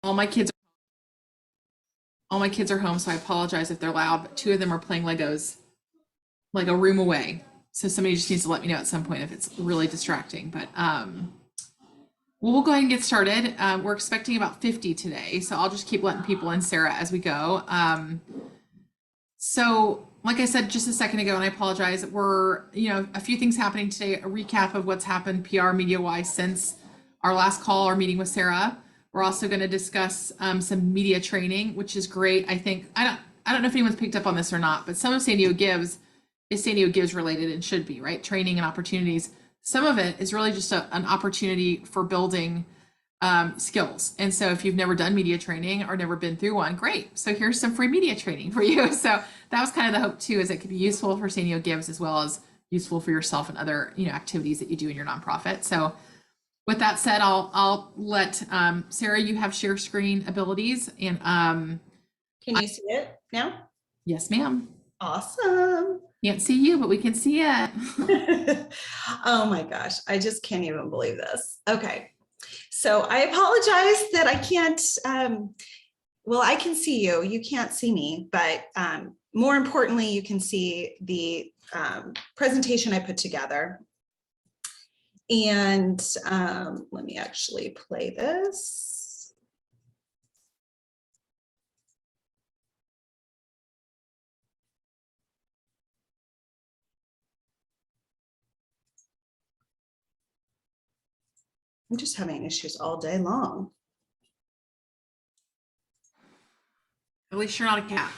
All my kids all my kids are home, so I apologize if they're loud, but two of them are playing Legos like a room away. So somebody just needs to let me know at some point if it's really distracting. But well, we'll go ahead and get started. We're expecting about 50 today, so I'll just keep letting people in, Sarah, as we go. So, like I said just a second ago, and I apologize, we're, a few things happening today, a recap of what's happened PR media wise since our last call, our meeting with Sarah. We're also going to discuss some media training, which is great. I don't know if anyone's picked up on this or not, but some of San Diego Gives is San Diego Gives related and should be, right? Training and opportunities. Some of it is really just an opportunity for building skills. And so if you've never done media training or never been through one, great. So here's some free media training for you. So that was kind of the hope too, is it could be useful for San Diego Gives as well as useful for yourself and other, activities that you do in your nonprofit. So with that said, I'll let Sarah, you have share screen abilities, and Can you see it now? yes, ma'am. Awesome. Can't see you, but we can see it. Oh my gosh, I just can't even believe this. Okay, so I apologize that I can't, well, I can see you, you can't see me, but more importantly, you can see the presentation I put together. And let me actually play this. I'm just having issues all day long. At least you're not a cat.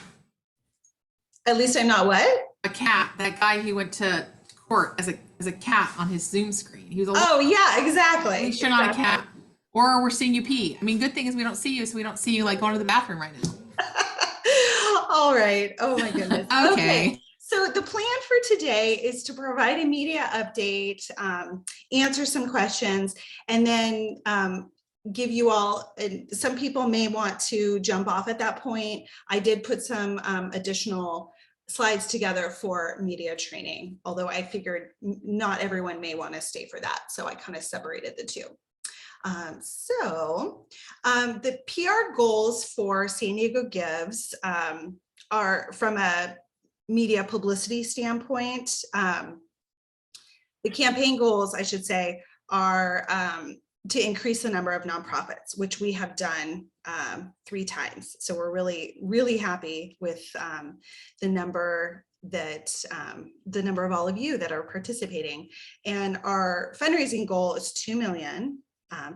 At least I'm not what? A cat. That guy who went to court as a cat on his Zoom screen. He was a Oh yeah, exactly. At least you're not a cat. Or we're seeing you pee. I mean, good thing is we don't see you, so we don't see you like going to the bathroom right now. All right. Oh my goodness. Okay. So the plan for today is to provide a media update, answer some questions, and then give you all, some people may want to jump off at that point. I did put some additional slides together for media training, although I figured not everyone may want to stay for that. So I kind of separated the two. The PR goals for San Diego Gives are, from a media publicity standpoint, the campaign goals, I should say, are to increase the number of nonprofits, which we have done 3 times. So we're really, really happy with the number of all of you that are participating. And our fundraising goal is 2 million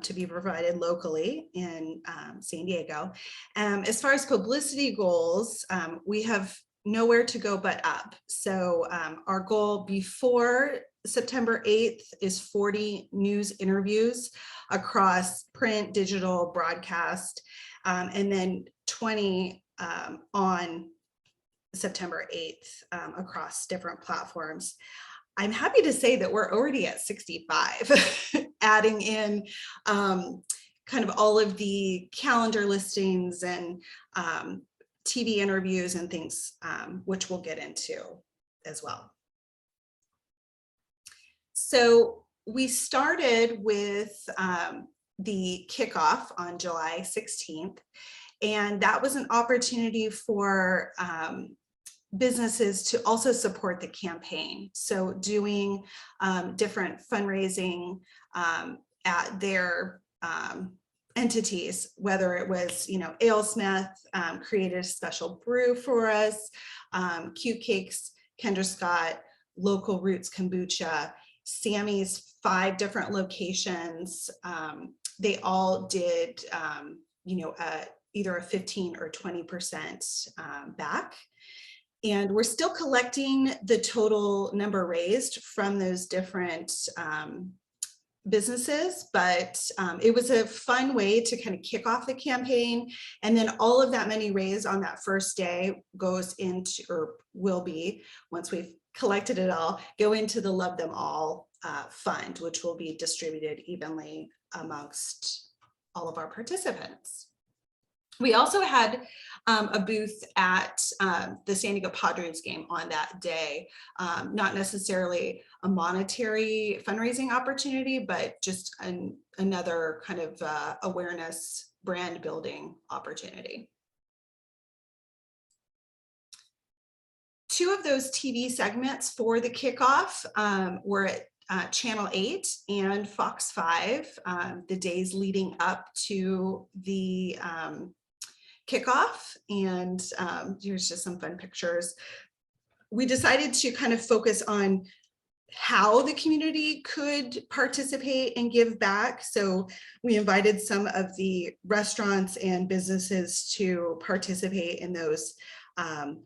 to be provided locally in San Diego. As far as publicity goals, we have nowhere to go but up. So our goal before September 8th is 40 news interviews across print, digital, broadcast, and then 20 on September 8th across different platforms. I'm happy to say that we're already at 65, adding in kind of all of the calendar listings and TV interviews and things, which we'll get into as well. So we started with the kickoff on July 16th, and that was an opportunity for businesses to also support the campaign. So doing different fundraising at their entities, whether it was, AleSmith created a special brew for us, Cute Cakes, Kendra Scott, Local Roots Kombucha, Sammy's 5 different locations. They all did, either a 15 or 20% back. And we're still collecting the total number raised from those different businesses, but it was a fun way to kind of kick off the campaign. And then all of that money raised on that first day goes into, or will be, once we've collected it all, go into the Love Them All fund, which will be distributed evenly amongst all of our participants. We also had a booth at the San Diego Padres game on that day, not necessarily a monetary fundraising opportunity, but just another kind of awareness brand building opportunity. Two of those TV segments for the kickoff were at Channel 8 and Fox 5, the days leading up to the kickoff. And here's just some fun pictures. We decided to kind of focus on how the community could participate and give back. So we invited some of the restaurants and businesses to participate in those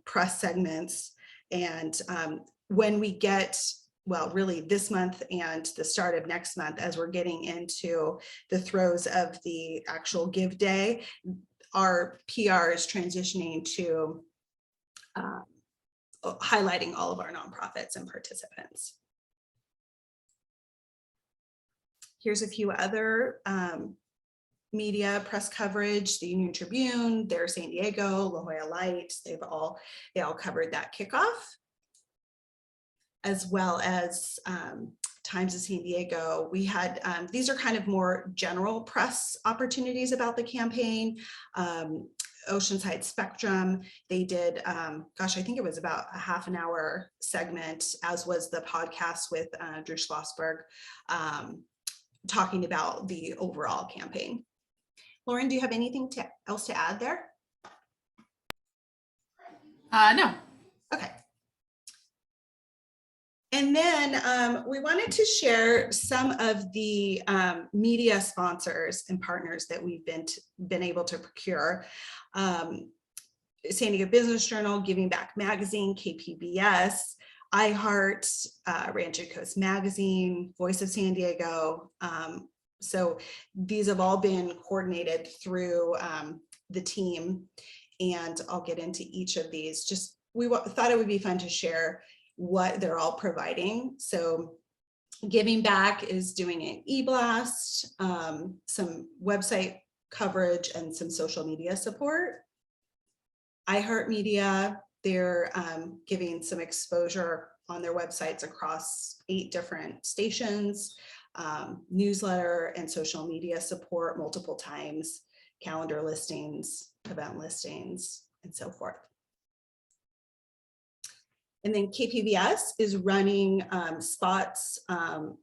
press segments. And when we get, well, really this month and the start of next month, as we're getting into the throes of the actual give day, our PR is transitioning to highlighting all of our nonprofits and participants. Here's a few other media press coverage: the Union Tribune, their San Diego, La Jolla Light, they all covered that kickoff, as well as Times of San Diego. We had, these are kind of more general press opportunities about the campaign. Oceanside Spectrum, they did, gosh, I think it was about a half an hour segment, as was the podcast with Drew Schlossberg, talking about the overall campaign. Lauren, do you have anything else to add there? No. Okay. And then we wanted to share some of the media sponsors and partners that we've been able to procure. San Diego Business Journal, Giving Back Magazine, KPBS, iHeart, Rancho Coast Magazine, Voice of San Diego. So these have all been coordinated through the team, and I'll get into each of these. Just we thought it would be fun to share what they're all providing. So Giving Back is doing an e-blast, some website coverage, and some social media support. iHeartMedia, they're giving some exposure on their websites across 8 different stations, newsletter and social media support multiple times, calendar listings, event listings, and so forth. And then KPBS is running spots,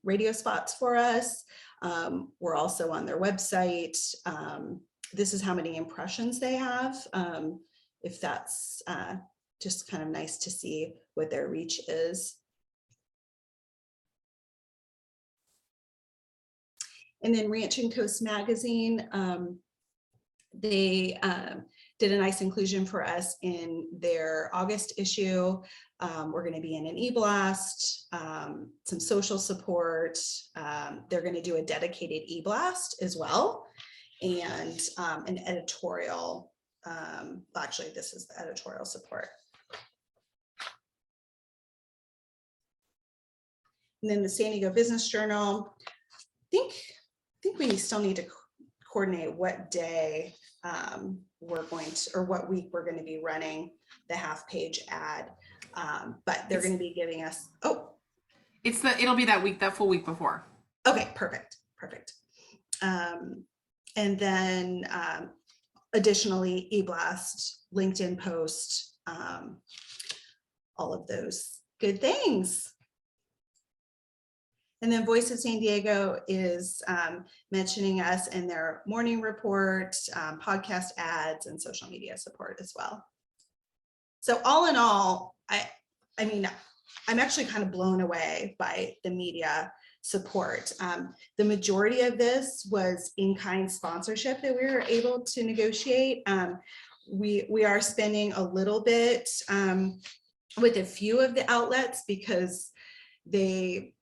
radio spots for us. We're also on their website. This is how many impressions they have. If that's just kind of nice to see what their reach is. And then Rancho Coast Magazine, they did a nice inclusion for us in their August issue. We're going to be in an e-blast, some social support. They're going to do a dedicated e-blast as well, and an editorial. Actually, this is the editorial support. And then the San Diego Business Journal. I think we still need to coordinate what day we're going to, or what week we're going to be running the half-page ad. But they're going to be giving us, it'll be that week, that full week before. Okay, perfect. And then additionally, e-blast, LinkedIn post, all of those good things. And then Voice of San Diego is mentioning us in their morning report, podcast ads, and social media support as well. So all in all, I mean, I'm actually kind of blown away by the media support. The majority of this was in-kind sponsorship that we were able to negotiate. We are spending a little bit with a few of the outlets because they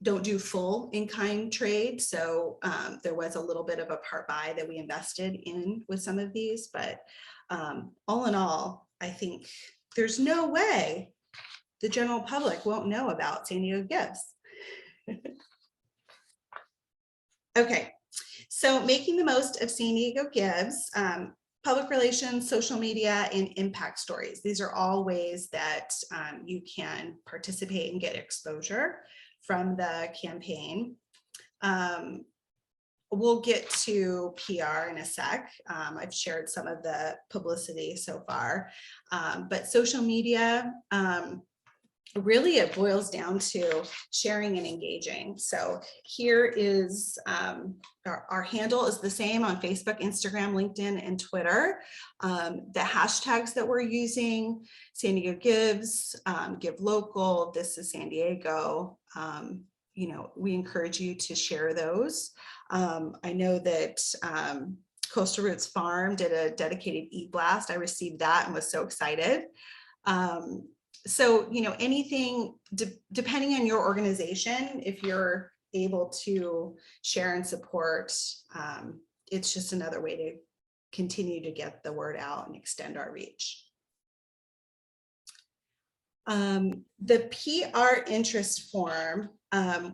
don't do full in-kind trade. So there was a little bit of a part buy that we invested in with some of these, but all in all, I think there's no way the general public won't know about San Diego Gives. Okay, so making the most of San Diego Gives, public relations, social media, and impact stories. These are all ways that you can participate and get exposure from the campaign. we'll get to PR in a sec. I've shared some of the publicity so far, but social media, really it boils down to sharing and engaging. So here is our handle is the same on Facebook, Instagram, LinkedIn, and Twitter. The hashtags that we're using: San Diego Gives, Give Local, This is San Diego. You know, we encourage you to share those. I know that Coastal Roots Farm did a dedicated e-blast. I received that and was so excited. So, you know, anything depending on your organization, if you're able to share and support, it's just another way to continue to get the word out and extend our reach. The PR interest form,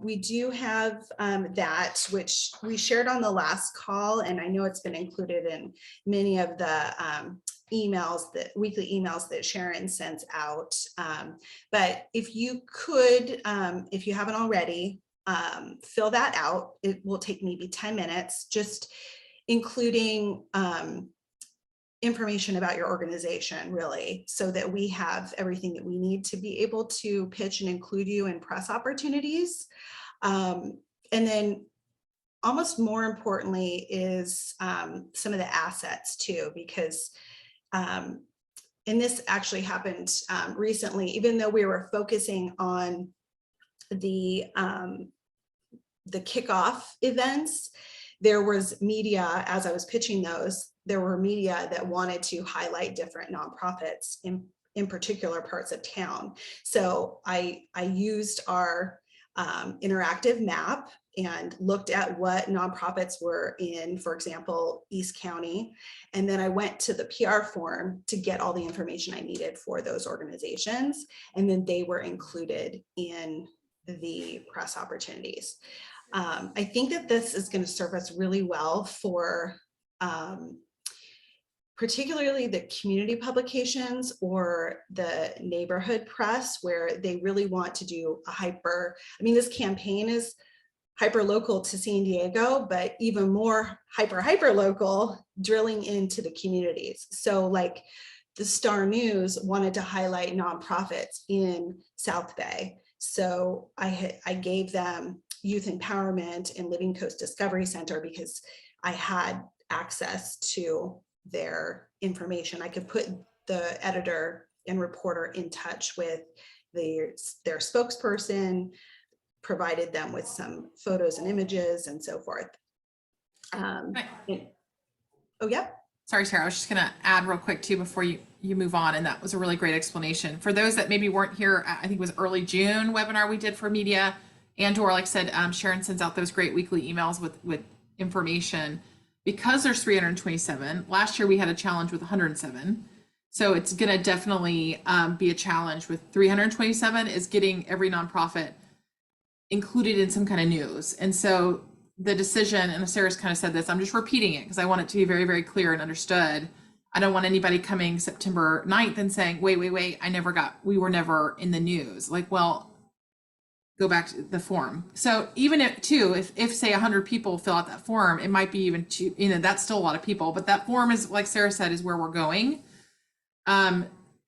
we do have that, which we shared on the last call, and I know it's been included in many of the emails, that weekly emails that Sharon sends out. But if you could, if you haven't already, fill that out. It will take maybe 10 minutes, just including information about your organization, really, so that we have everything that we need to be able to pitch and include you in press opportunities. And then almost more importantly is some of the assets too, because and this actually happened recently, even though we were focusing on the kickoff events, there was media, as I was pitching those, there were media that wanted to highlight different nonprofits in particular parts of town. So I used our interactive map and looked at what nonprofits were in, for example, East County. And then I went to the PR form to get all the information I needed for those organizations. And then they were included in the press opportunities. I think that this is going to serve us really well for particularly the community publications or the neighborhood press, where they really want to do a hyper, I mean, this campaign is hyper local to San Diego, but even more hyper local, drilling into the communities. So like the Star News wanted to highlight nonprofits in South Bay. So I gave them Youth Empowerment and Living Coast Discovery Center because I had access to their information. I could put the editor and reporter in touch with their spokesperson, provided them with some photos and images and so forth. Oh yeah. Sorry, Sarah, I was just going to add real quick too before you move on, and that was a really great explanation. For those that maybe weren't here, I think it was early June webinar we did for media, and/or like I said, Sharon sends out those great weekly emails with information. Because there's 327, last year we had a challenge with 107. So it's going to definitely be a challenge with 327 is getting every nonprofit included in some kind of news. And so the decision, and Sarah's kind of said this, I'm just repeating it because I want it to be very, very clear and understood. I don't want anybody coming September 9th and saying, wait, we were never in the news. Like, well, go back to the form. So even if say 100 people fill out that form, it might be even two, that's still a lot of people, but that form is, like Sarah said, is where we're going,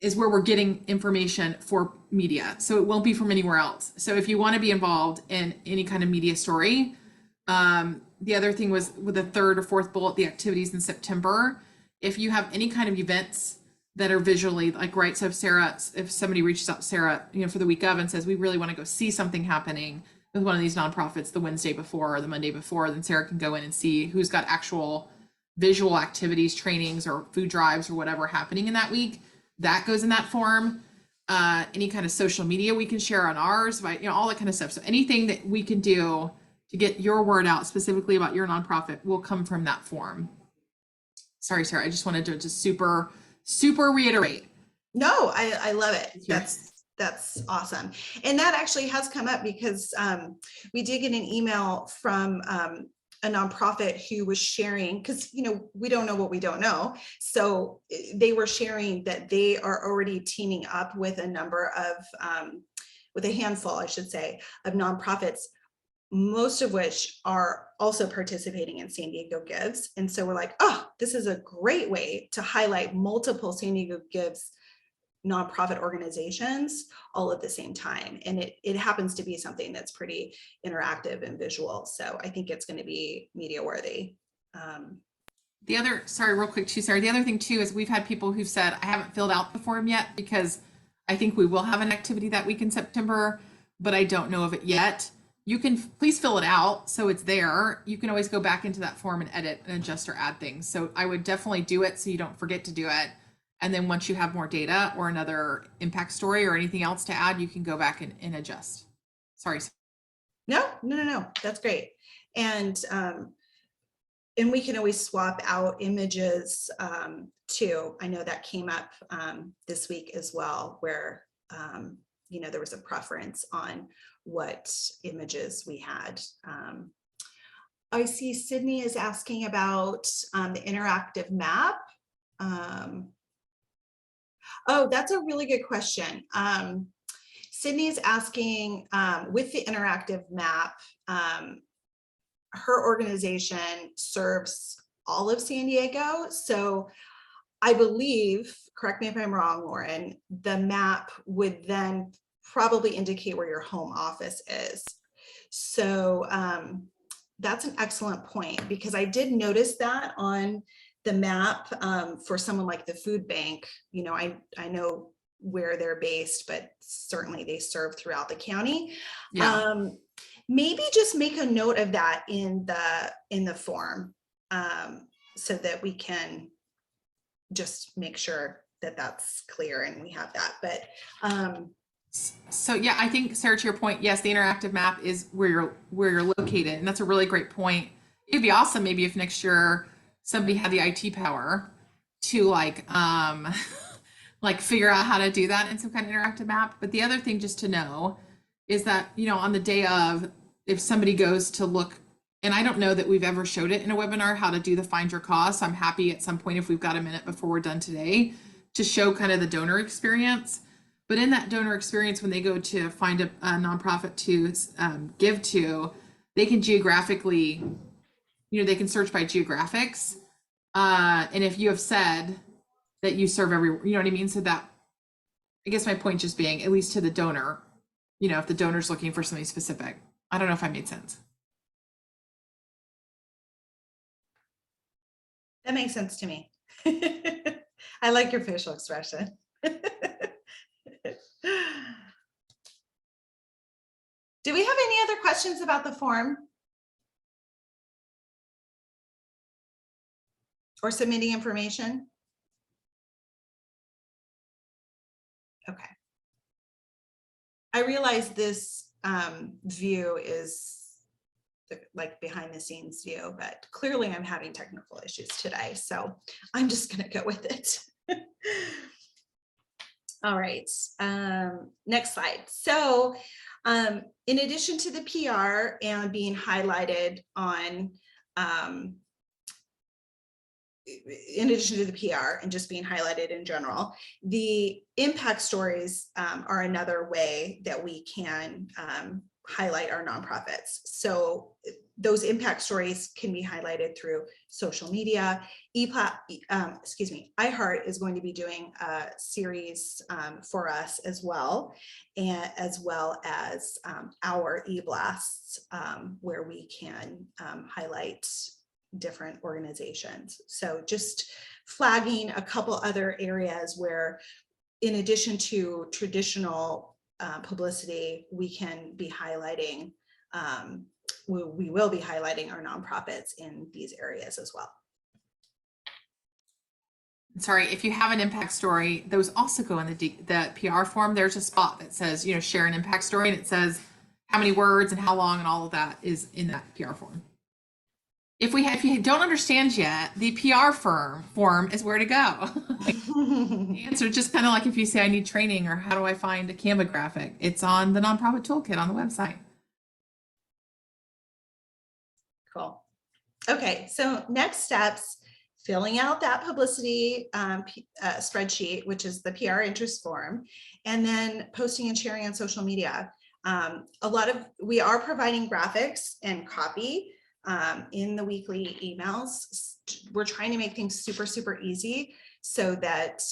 is where we're getting information for media. So it won't be from anywhere else. So if you want to be involved in any kind of media story, the other thing was with the third or fourth bullet, the activities in September, if you have any kind of events that are visually like, right. So if somebody reaches out to Sarah, for the week of and says, we really want to go see something happening with one of these nonprofits the Wednesday before or the Monday before, then Sarah can go in and see who's got actual visual activities, trainings, or food drives or whatever happening in that week. That goes in that form. Any kind of social media we can share on ours, by, all that kind of stuff. So anything that we can do to get your word out specifically about your nonprofit will come from that form. Sorry, Sarah, I just wanted to just super reiterate. No, I love it. That's awesome. And that actually has come up because we did get an email from a nonprofit who was sharing, because we don't know what we don't know. So they were sharing that they are already teaming up with a number of with a handful, I should say, of nonprofits most of which are also participating in San Diego Gives. And so we're like, oh, this is a great way to highlight multiple San Diego Gives nonprofit organizations all at the same time. And it happens to be something that's pretty interactive and visual. So I think it's going to be media worthy. The other, sorry, real quick too, Sarah, the other thing too is we've had people who've said, I haven't filled out the form yet because I think we will have an activity that week in September, but I don't know of it yet. You can please fill it out so it's there. You can always go back into that form and edit and adjust or add things. So I would definitely do it so you don't forget to do it. And then once you have more data or another impact story or anything else to add, you can go back and adjust. Sorry. No, that's great. And we can always swap out images too. I know that came up this week as well, where there was a preference on what images we had. I see Sydney is asking about the interactive map. Oh, that's a really good question. Sydney is asking with the interactive map, her organization serves all of San Diego. So I believe, correct me if I'm wrong, Lauren, the map would then probably indicate where your home office is. So that's an excellent point, because I did notice that on the map for someone like the food bank. I know where they're based, but certainly they serve throughout the county. Yeah. Maybe just make a note of that in the form so that we can just make sure that that's clear and we have that. But so yeah, I think, Sarah, to your point, yes, the interactive map is where you're located, and that's a really great point. It'd be awesome maybe if next year somebody had the IT power to like figure out how to do that in some kind of interactive map. But the other thing just to know is that, on the day of, if somebody goes to look, and I don't know that we've ever showed it in a webinar, how to do the find your cause. I'm happy at some point, if we've got a minute before we're done today, to show kind of the donor experience. But in that donor experience, when they go to find a nonprofit to give to, they can geographically, they can search by geographics. And if you have said that you serve every, you know what I mean? So that, I guess my point just being, at least to the donor, if the donor's looking for something specific. I don't know if I made sense. That makes sense to me. I like your facial expression. Do we have any other questions about the form? Or submitting information? Okay. I realize this view is like behind the scenes view, but clearly I'm having technical issues today, so I'm just going to go with it. All right, next slide. So in addition to the PR and being highlighted on, in addition to the PR and just being highlighted in general, the impact stories are another way that we can highlight our nonprofits. So those impact stories can be highlighted through social media. iHeart is going to be doing a series for us as well, and as well as our eBlasts, where we can highlight different organizations. So just flagging a couple other areas where, in addition to traditional publicity, we can be highlighting, we will be highlighting our nonprofits in these areas as well. Sorry, if you have an impact story, those also go in the PR form. There's a spot that says, share an impact story, and it says how many words and how long and all of that is in that PR form. If you don't understand yet, the PR form is where to go. The answer, just kind of like if you say I need training or how do I find a Canva graphic, it's on the nonprofit toolkit on the website. Cool. Okay, so next steps, filling out that publicity spreadsheet, which is the PR interest form, and then posting and sharing on social media. We are providing graphics and copy in the weekly emails. We're trying to make things super, super easy so that,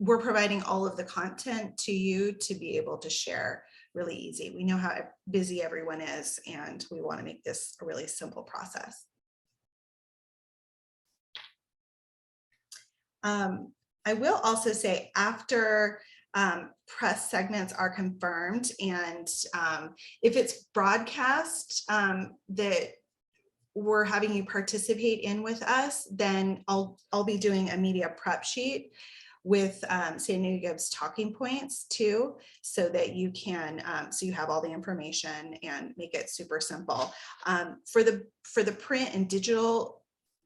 we're providing all of the content to you to be able to share really easy. We know how busy everyone is, and we want to make this a really simple process. I will also say, after press segments are confirmed, and if it's broadcast that we're having you participate in with us, then I'll be doing a media prep sheet with San Diego Gives talking points too, so that you can, so you have all the information and make it super simple. For the print and digital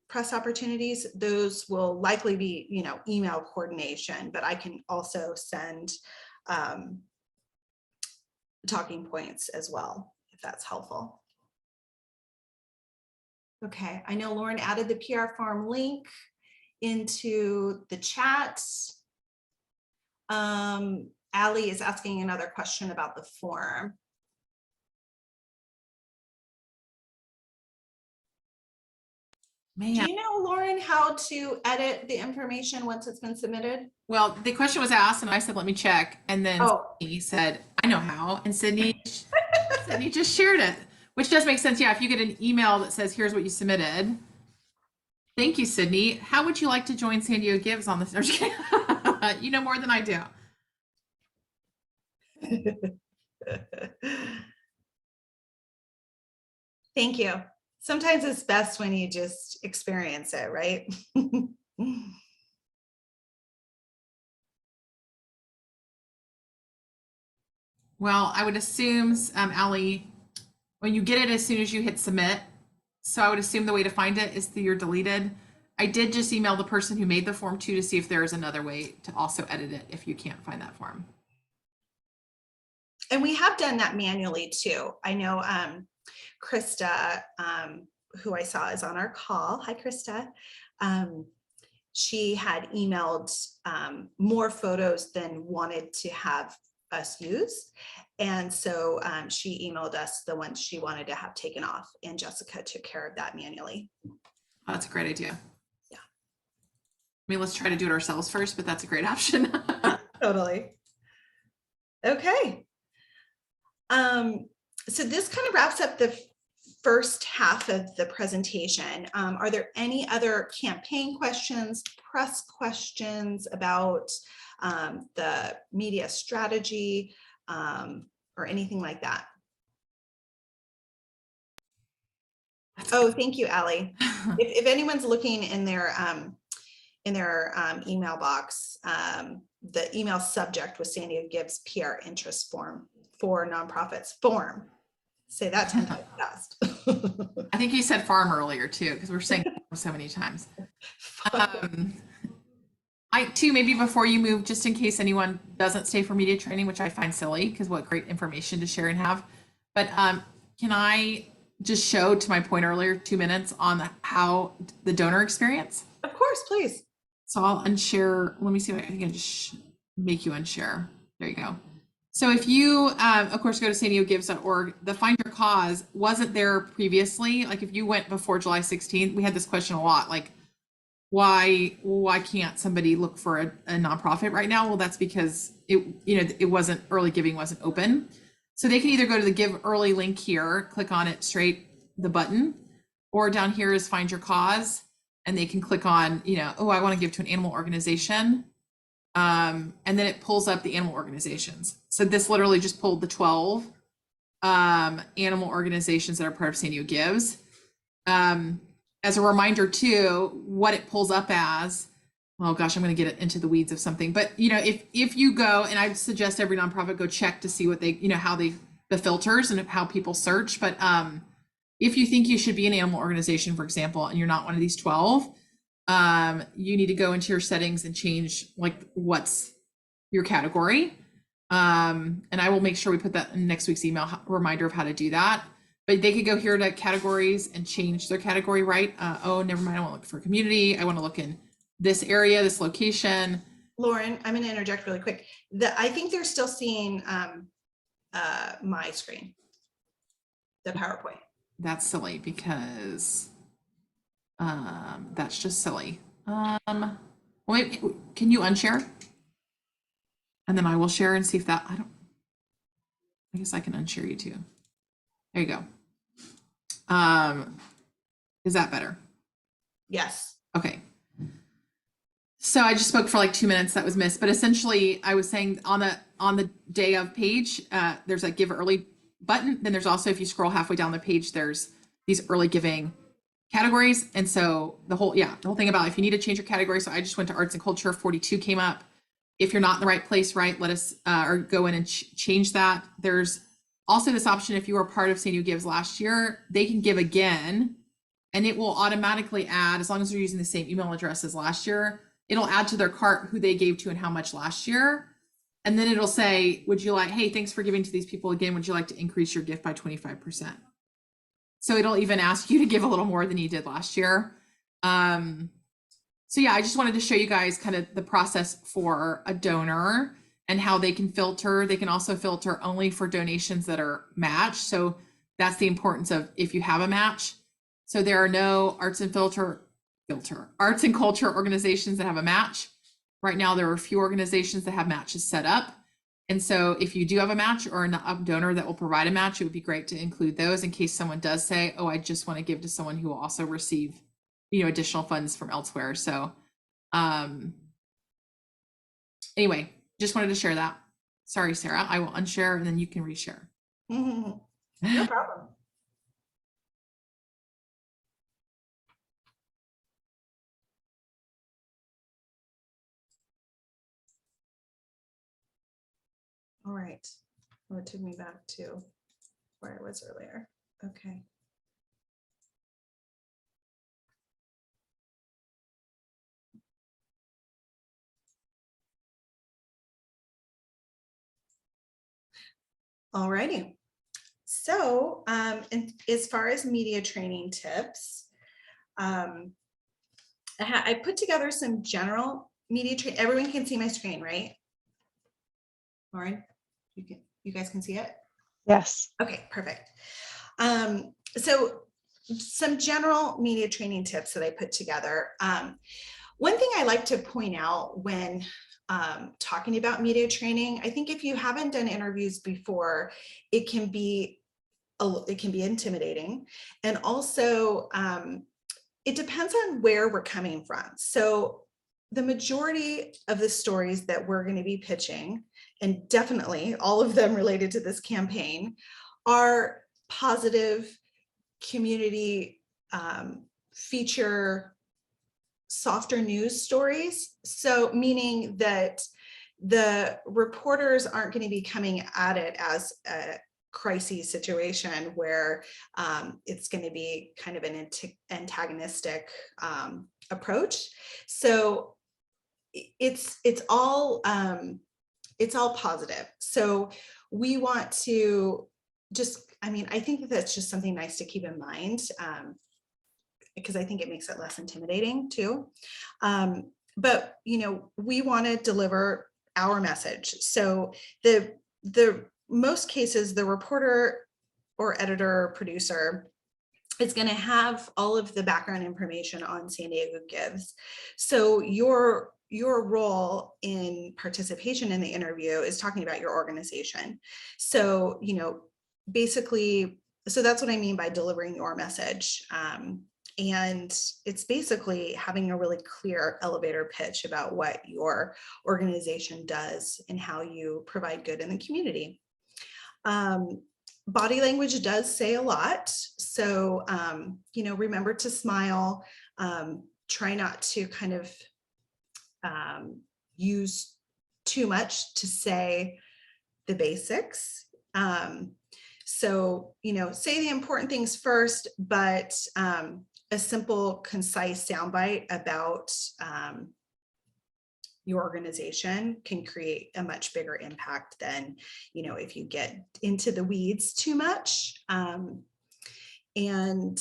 press opportunities, those will likely be, email coordination, but I can also send talking points as well, if that's helpful. Okay, I know Lauren added the PR form link into the chat. Allie is asking another question about the form. Man. Do you know, Lauren, how to edit the information once it's been submitted? Well, the question was asked and I said, let me check. And then he said, I know how. And Sydney just shared it, which does make sense. Yeah, if you get an email that says, here's what you submitted. Thank you, Sydney. How would you like to join San Diego Gives on this? You know more than I do. Thank you. Sometimes it's best when you just experience it, right? Well, I would assume, Allie, when you get it as soon as you hit submit, so I would assume the way to find it is through your deleted. I did just email the person who made the form too to see if there is another way to also edit it if you can't find that form. And we have done that manually too. I know Krista, who I saw is on our call. Hi, Krista. She had emailed more photos than wanted to have us use. And so she emailed us the ones she wanted to have taken off, and Jessica took care of that manually. Oh, that's a great idea. Yeah. I mean, let's try to do it ourselves first, but that's a great option. Totally. Okay. So this kind of wraps up the first half of the presentation. Are there any other campaign questions, press questions about the media strategy, or anything like that? Oh, thank you, Allie. If anyone's looking in their email box, the email subject was San Diego Gives PR interest form for nonprofits form. Say that 10 times fast. I think you said farm earlier too, because we're saying so many times. I too, maybe before you move, just in case anyone doesn't stay for media training, which I find silly because what great information to share and have. But can I just show, to my point earlier, 2 minutes on how the donor experience? Of course, please. So I'll unshare. Let me see if I can just make you unshare. There you go. So if you, of course, go to sandiegogives.org, the Find Your Cause wasn't there previously. Like if you went before July 16th, we had this question a lot, like, why can't somebody look for a nonprofit right now? Well, that's because it wasn't, early giving wasn't open. So they can either go to the Give Early link here, click on it straight, the button, or down here is Find Your Cause, and they can click on, oh, I want to give to an animal organization. And then it pulls up the animal organizations. So this literally just pulled the 12 animal organizations that are part of San Diego Gives. As a reminder too, what it pulls up as, oh gosh, I'm going to get into the weeds of something, but if you go, and I suggest every nonprofit go check to see what they, how the filters and how people search. But if you think you should be an animal organization, for example, and you're not one of these 12, you need to go into your settings and change like what's your category. And I will make sure we put that in next week's email reminder of how to do that. But they could go here to categories and change their category, right? Oh, never mind. I want to look for community. I want to look in this area, this location. Lauren, I'm going to interject really quick. I think they're still seeing my screen, the PowerPoint. That's silly because that's just silly. Well, maybe, can you unshare? And then I will share and see if that, I guess I can unshare you too. There you go. Is that better? Yes. Okay. So I just spoke for like 2 minutes, that was missed, but essentially I was saying on the day of page, there's a give early button. Then there's also, if you scroll halfway down the page, there's these early giving categories. And so the whole thing about if you need to change your category. So I just went to arts and culture, 42 came up. If you're not in the right place, right, let us or go in and change that. There's also this option, if you were part of San Diego Gives last year, they can give again, and it will automatically add, as long as they're using the same email address as last year, it'll add to their cart who they gave to and how much last year. And then it'll say, would you like, hey, thanks for giving to these people again. Would you like to increase your gift by 25%? So it'll even ask you to give a little more than you did last year. So yeah, I just wanted to show you guys kind of the process for a donor and how they can filter. They can also filter only for donations that are matched. So that's the importance of if you have a match. So there are no arts and culture organizations that have a match. Right now, there are a few organizations that have matches set up. And so if you do have a match or a donor that will provide a match, it would be great to include those in case someone does say, oh, I just want to give to someone who will also receive, additional funds from elsewhere. So anyway, just wanted to share that. Sorry, Sarah, I will unshare and then you can reshare. No problem. All right. Well, it took me back to where I was earlier. Okay. All righty. So and as far as media training tips, I put together some general media training. Everyone can see my screen, right? Lauren, you guys can see it? Yes. Okay, perfect. So some general media training tips that I put together. One thing I like to point out when talking about media training, I think if you haven't done interviews before, it can be intimidating. And also, it depends on where we're coming from. So the majority of the stories that we're going to be pitching, and definitely all of them related to this campaign, are positive community feature softer news stories. So meaning that the reporters aren't going to be coming at it as a crisis situation where it's going to be kind of an antagonistic approach. So it's all positive. So we want to just, I think that's just something nice to keep in mind, because I think it makes it less intimidating too. But we want to deliver our message. So the most cases, the reporter or editor or producer is going to have all of the background information on San Diego Gives. So your role in participation in the interview is talking about your organization. So, basically, so that's what I mean by delivering your message. And it's basically having a really clear elevator pitch about what your organization does and how you provide good in the community. Body language does say a lot. So, remember to smile, try not to kind of use too much to say the basics. So, say the important things first, but a simple, concise soundbite about your organization can create a much bigger impact than, if you get into the weeds too much. And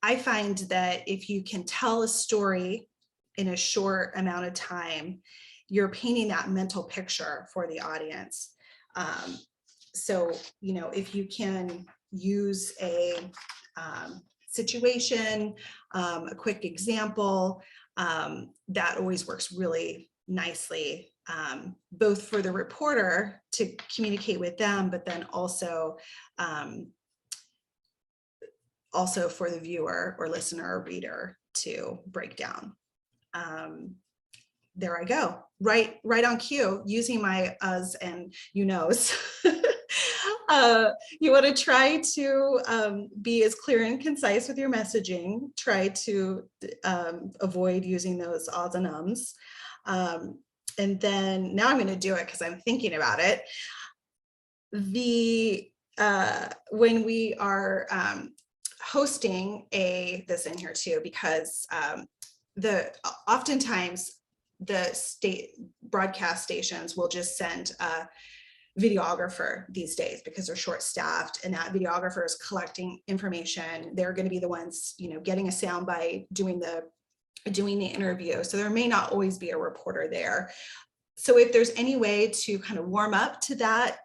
I find that if you can tell a story in a short amount of time, you're painting that mental picture for the audience. so, if you can use a situation, a quick example, that always works really nicely, both for the reporter to communicate with them, but then also for the viewer or listener or reader to break down. There I go, right on cue, using my us and you knows. You want to try to be as clear and concise with your messaging. Try to avoid using those ahs and ums. And then now I'm going to do it because I'm thinking about it. When we are hosting this in here too, because oftentimes the state broadcast stations will just send a videographer these days because they're short-staffed, and that videographer is collecting information. They're going to be the ones, getting a soundbite, doing the interview. So there may not always be a reporter there. So if there's any way to kind of warm up to that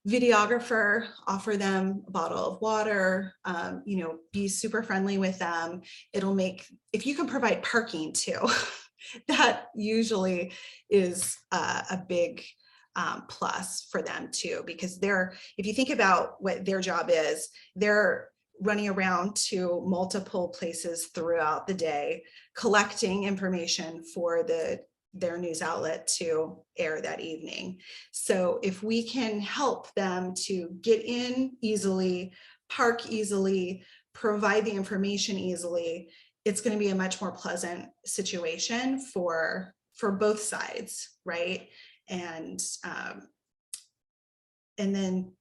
videographer, offer them a bottle of water, be super friendly with them. If you can provide parking too, that usually is a big plus for them too, because if you think about what their job is, they're running around to multiple places throughout the day, collecting information for their news outlet to air that evening. So if we can help them to get in easily, park easily, provide the information easily, it's going to be a much more pleasant situation for both sides, right? And then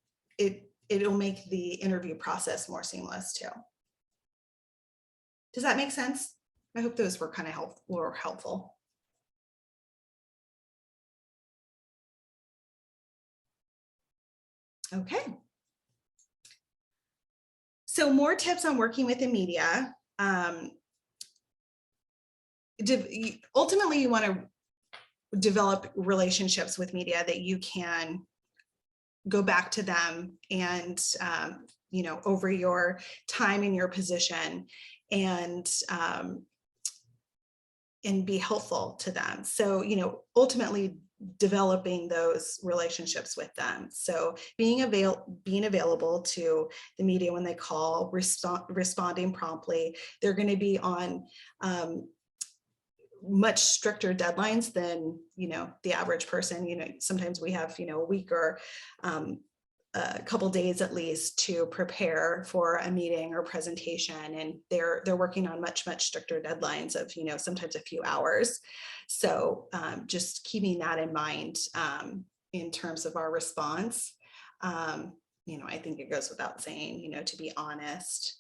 it'll make the interview process more seamless too. Does that make sense? I hope those were kind of helpful. Okay. So more tips on working with the media. Ultimately, you want to develop relationships with media that you can go back to them and, over your time in your position, and be helpful to them. So, ultimately developing those relationships with them. So being available to the media when they call, responding promptly. They're going to be on much stricter deadlines than, the average person. Sometimes we have, a week or a couple days at least to prepare for a meeting or presentation, and they're working on much stricter deadlines of, sometimes a few hours. So just keeping that in mind in terms of our response. I think it goes without saying, to be honest.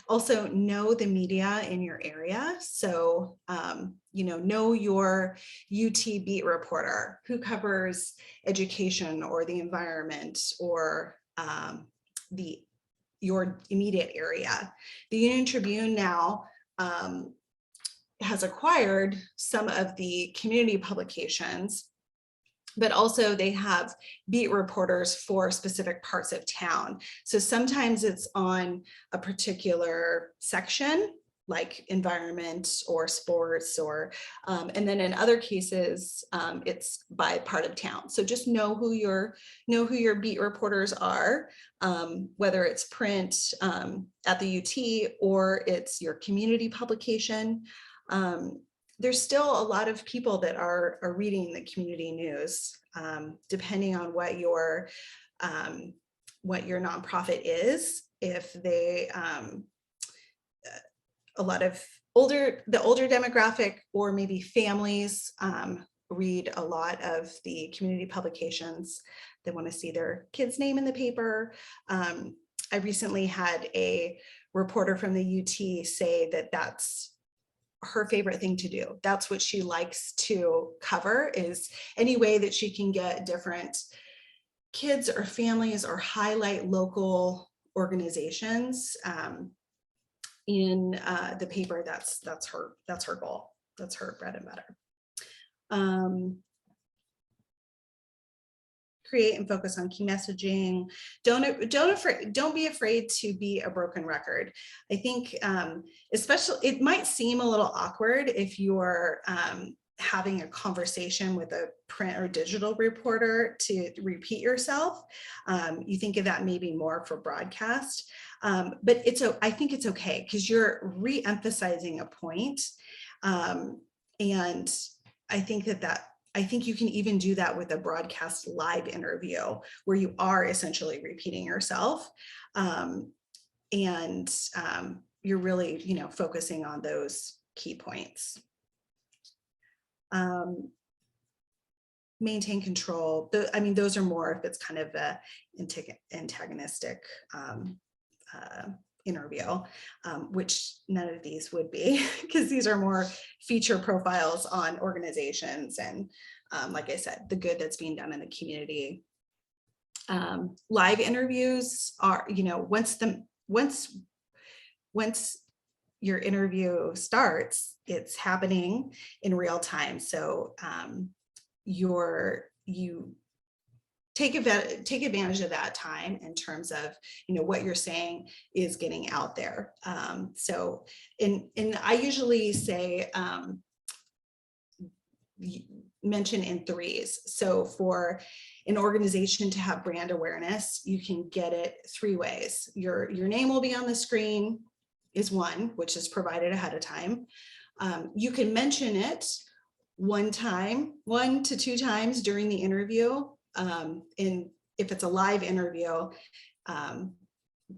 Also know the media in your area. So, know your UT beat reporter who covers education or the environment or your immediate area. The Union Tribune now has acquired some of the community publications, but also they have beat reporters for specific parts of town. So sometimes it's on a particular section, like environment or sports, or and then in other cases, it's by part of town. So just know who your beat reporters are, whether it's print at the UT or it's your community publication. There's still a lot of people that are reading the community news, depending on what your nonprofit is. If they, a lot of the older demographic, or maybe families read a lot of the community publications. They want to see their kid's name in the paper. I recently had a reporter from the UT say that that's her favorite thing to do. That's what she likes to cover, is any way that she can get different kids or families or highlight local organizations in the paper. That's her goal. That's her bread and butter. create and focus on key messaging. Don't be afraid to be a broken record. I think especially, it might seem a little awkward if you're having a conversation with a print or digital reporter to repeat yourself. You think of that maybe more for broadcast, but I think it's okay because you're re-emphasizing a point. And I think I think you can even do that with a broadcast live interview where you are essentially repeating yourself. You're really, focusing on those key points. Maintain control. Those are more if it's kind of a antagonistic interview, which none of these would be, because these are more feature profiles on organizations and, like I said, the good that's being done in the community. Live interviews are, once your interview starts, it's happening in real time. So you take advantage of that time in terms of, what you're saying is getting out there. So I usually say, mention in threes. So for an organization to have brand awareness, you can get it three ways. Your name will be on the screen is one, which is provided ahead of time. You can mention it one to two times during the interview. And if it's a live interview,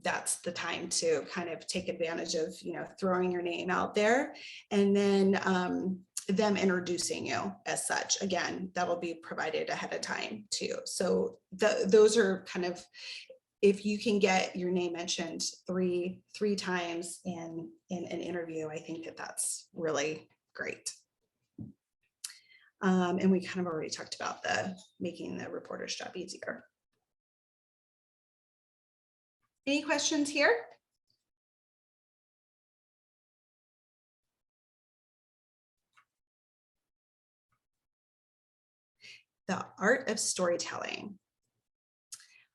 that's the time to kind of take advantage of, throwing your name out there, and then them introducing you as such. Again, that'll be provided ahead of time too. So those are kind of, if you can get your name mentioned three times in an interview, I think that's really great. And we kind of already talked about making the reporter's job easier. Any questions here? The art of storytelling.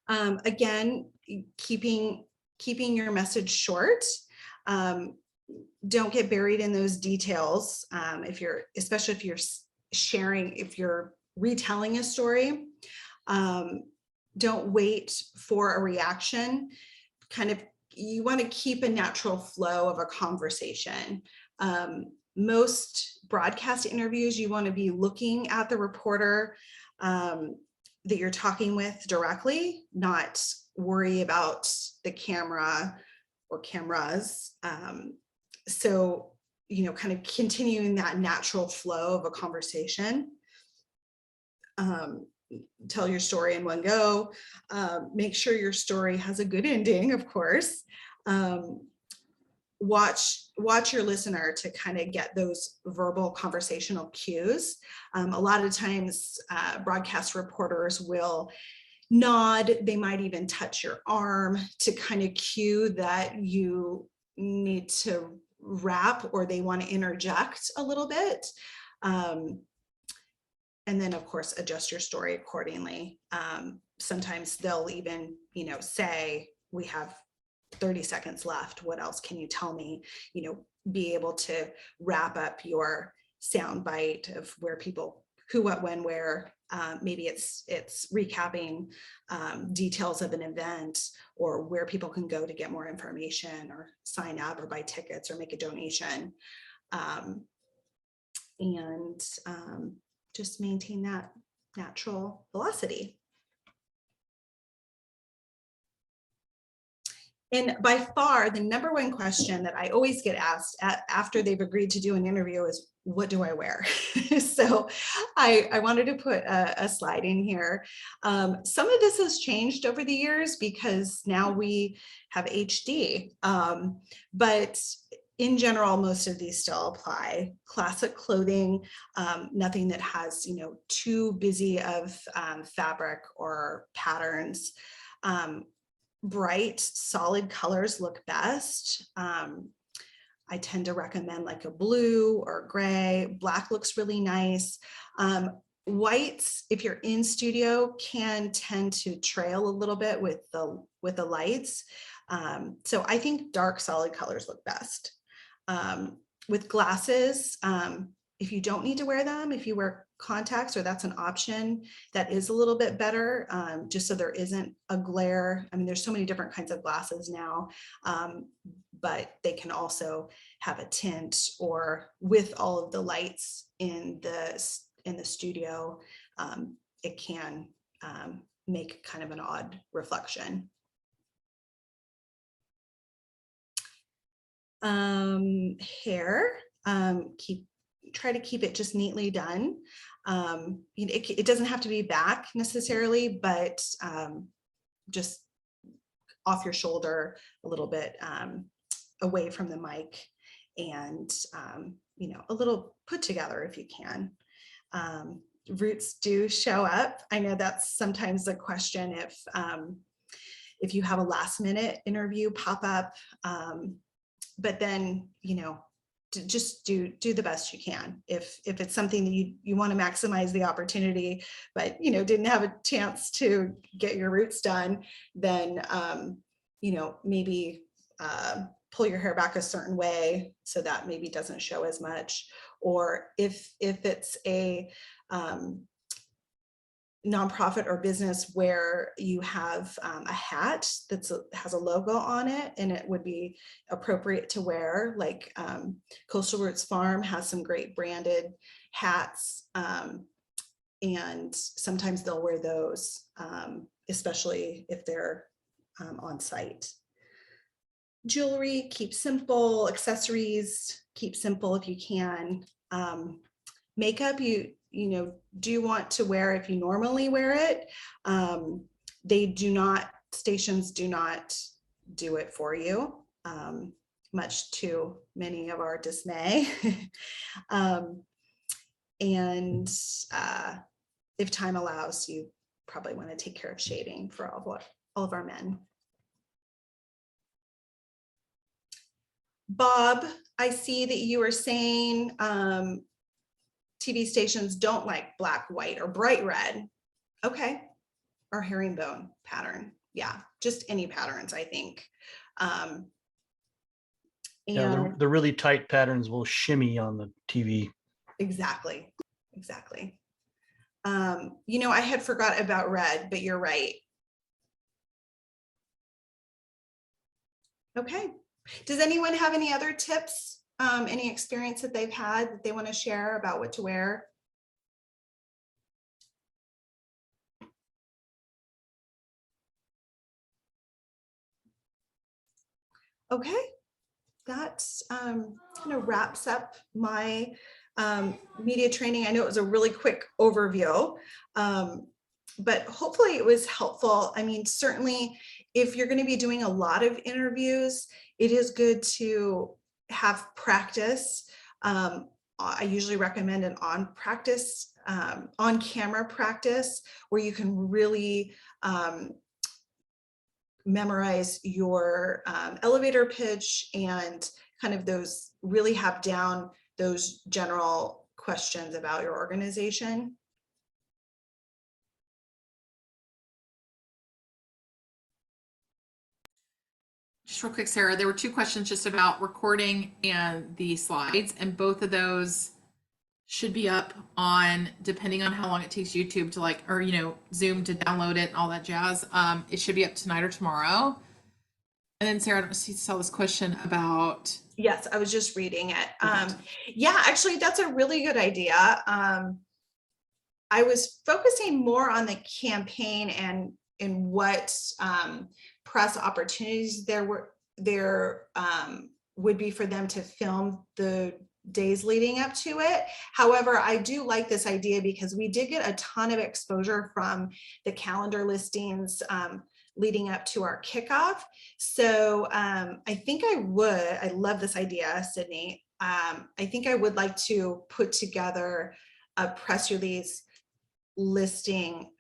Again, keeping your message short. Don't get buried in those details. Especially if you're sharing, if you're retelling a story, don't wait for a reaction. You want to keep a natural flow of a conversation. Most broadcast interviews, you want to be looking at the reporter that you're talking with directly, not worry about the camera or cameras. So, kind of continuing that natural flow of a conversation. Tell your story in one go. Make sure your story has a good ending, of course. Watch your listener to kind of get those verbal conversational cues. A lot of times broadcast reporters will nod, they might even touch your arm to kind of cue that you need to wrap or they want to interject a little bit. And then of course, adjust your story accordingly. Sometimes they'll even, say, we have 30 seconds left. What else can you tell me? Be able to wrap up your sound bite of where people, who, what, when, where. Maybe it's recapping details of an event or where people can go to get more information or sign up or buy tickets or make a donation. And just maintain that natural velocity. And by far, the number one question that I always get asked after they've agreed to do an interview is, what do I wear? So I wanted to put a slide in here. Some of this has changed over the years because now we have HD, but in general, most of these still apply. Classic clothing, nothing that has, too busy of fabric or patterns. Bright, solid colors look best. I tend to recommend like a blue or gray. Black looks really nice. whites, if you're in studio, can tend to trail a little bit with the lights. So I think dark solid colors look best. With glasses, if you don't need to wear them, if you wear contacts or that's an option, that is a little bit better, just so there isn't a glare. I mean, there's so many different kinds of glasses now, but they can also have a tint, or with all of the lights in the studio, it can make kind of an odd reflection. Hair, try to keep it just neatly done. It doesn't have to be back necessarily, but just off your shoulder a little bit, away from the mic, and a little put together if you can. Roots do show up. I know that's sometimes a question if you have a last minute interview pop up, but then just do the best you can. If it's something that you want to maximize the opportunity, but didn't have a chance to get your roots done, then maybe pull your hair back a certain way so that maybe doesn't show as much. Or if it's a nonprofit or business where you have a hat that has a logo on it, and it would be appropriate to wear, like Coastal Roots Farm has some great branded hats, and sometimes they'll wear those, especially if they're on site. Jewelry, keep simple. Accessories, keep simple if you can. Makeup, do want to wear if you normally wear it. Stations do not do it for you, much to many of our dismay. And if time allows, you probably want to take care of shading for all of our men. Bob, I see that you are saying TV stations don't like black, white, or bright red. Okay. Or herringbone pattern. Yeah, just any patterns, I think. Yeah, the really tight patterns will shimmy on the TV. Exactly. I had forgot about red, but you're right. Okay. Does anyone have any other tips, any experience that they've had that they want to share about what to wear? Okay, that kind of wraps up my media training. I know it was a really quick overview, but hopefully it was helpful. I mean, certainly if you're going to be doing a lot of interviews, it is good to have practice. I usually recommend an on-camera practice where you can really memorize your elevator pitch and kind of really have down those general questions about your organization. Just real quick, Sarah, there were two questions just about recording and the slides, and both of those should be up on, depending on how long it takes YouTube to Zoom to download it and all that jazz. It should be up tonight or tomorrow. And then Sarah, I don't know if you saw this question about. Yes, I was just reading it. Yeah, actually, that's a really good idea. I was focusing more on the campaign and what press opportunities there would be for them to film the days leading up to it. However, I do like this idea because we did get a ton of exposure from the calendar listings leading up to our kickoff. So I think I love this idea, Sydney. I think I would like to put together a press release listing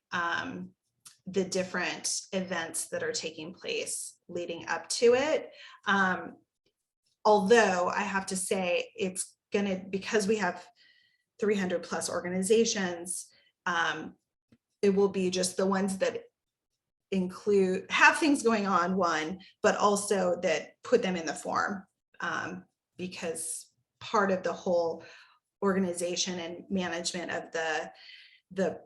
the different events that are taking place leading up to it. Although I have to say it's because we have 300 plus organizations, It will be just the ones that have things going on, one, but also that put them in the form, because part of the whole organization and management of the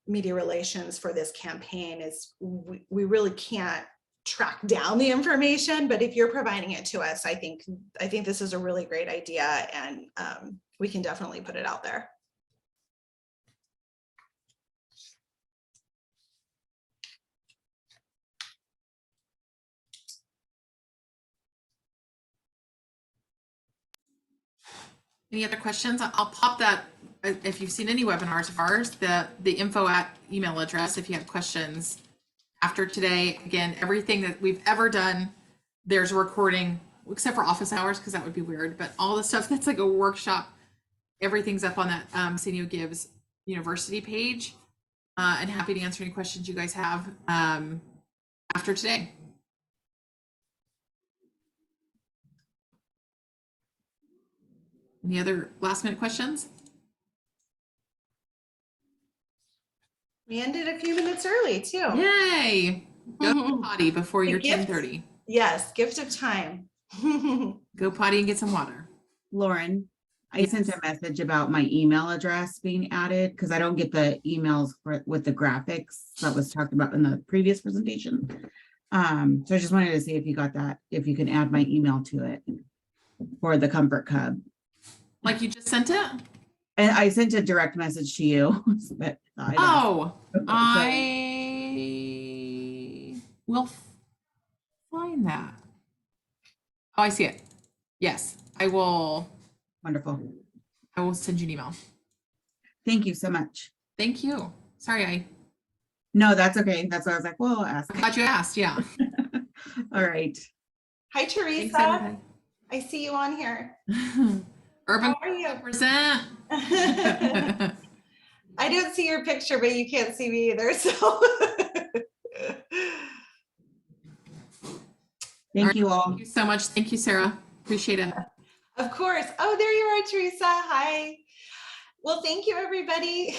media relations for this campaign is we really can't track down the information, but if you're providing it to us, I think this is a really great idea, and we can definitely put it out there. Any other questions? I'll pop that, if you've seen any webinars of ours, the info at email address, if you have questions after today. Again, everything that we've ever done, there's a recording, except for office hours, because that would be weird, but all the stuff that's like a workshop, everything's up on that San Diego Gives University page, and happy to answer any questions you guys have after today. Any other last minute questions? We ended a few minutes early too. Yay! Go potty before your gift. 10:30. Yes, gift of time. Go potty and get some water. Lauren, I sent a message about my email address being added because I don't get the emails with the graphics that was talked about in the previous presentation. So I just wanted to see if you got that, if you can add my email to it for the Comfort Cub. Like you just sent it? And I sent a direct message to you. But I will find that. Oh, I see it. Yes, I will Wonderful. send you an email. Thank you so much. Thank you. Sorry, No, that's okay. That's why I was like, well, I'll ask. I'm glad you asked. Yeah. All right. Hi, Thanks, Teresa. everybody. I see you on here. Urban How are you? present. I don't see your picture, but you can't see me either. So Thank you all. Thank you so much. Thank you, Sarah. Appreciate it. of course. Oh, there you are, Teresa. Hi. Well, thank you, everybody.